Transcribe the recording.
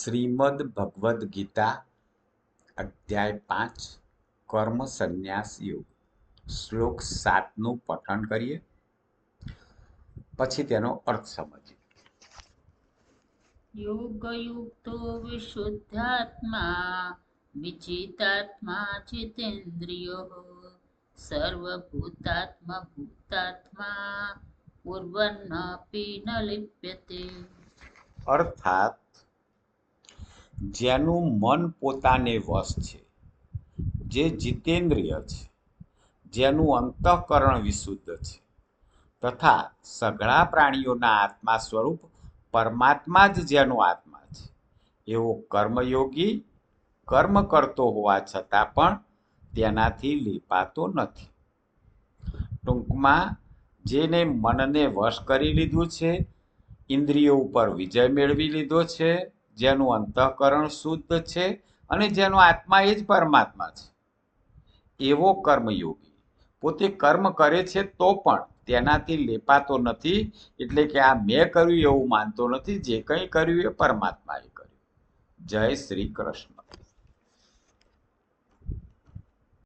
શ્રીમદ ભગવદ્ ગીતા અધ્યાય 5 કર્મ સંન્યાસ યોગ શ્લોક 7નું પઠન કરીએ, પછી તેનો અર્થ સમજીએ. યોગયુક્તો વિશુદ્ધાત્મા વિચિતાત્મા ચિતેન્દ્રિયો સર્વભૂતાત્મા ભૂતાત્મા કુર્વન્નપી ન લિપ્યતે. અર્થાત જેનું મન પોતાને વશ છે, જે જીતેન્દ્રિય છે, જેનું અંતઃકરણ વિશુદ્ધ છે તથા સઘળા પ્રાણીઓના આત્મા સ્વરૂપ પરમાત્મા જ જેનો આત્મા છે, એવો કર્મયોગી કર્મ કરતો હોવા છતાં પણ તેનાથી લેપાતો નથી. ટૂંકમાં જેને મનને વશ કરી લીધું છે, ઇન્દ્રિયો ઉપર વિજય મેળવી લીધો છે, જેનું અંતઃકરણ શુદ્ધ છે અને જેનો આત્મા એ જ પરમાત્મા છે, એવો કર્મયોગી પોતે કર્મ કરે છે તો પણ તેનાથી લેપાતો નથી. એટલે કે આ મેં કર્યું એવું માનતો નથી. જે કંઈ કર્યું એ પરમાત્માએ કર્યું. જય શ્રી કૃષ્ણ.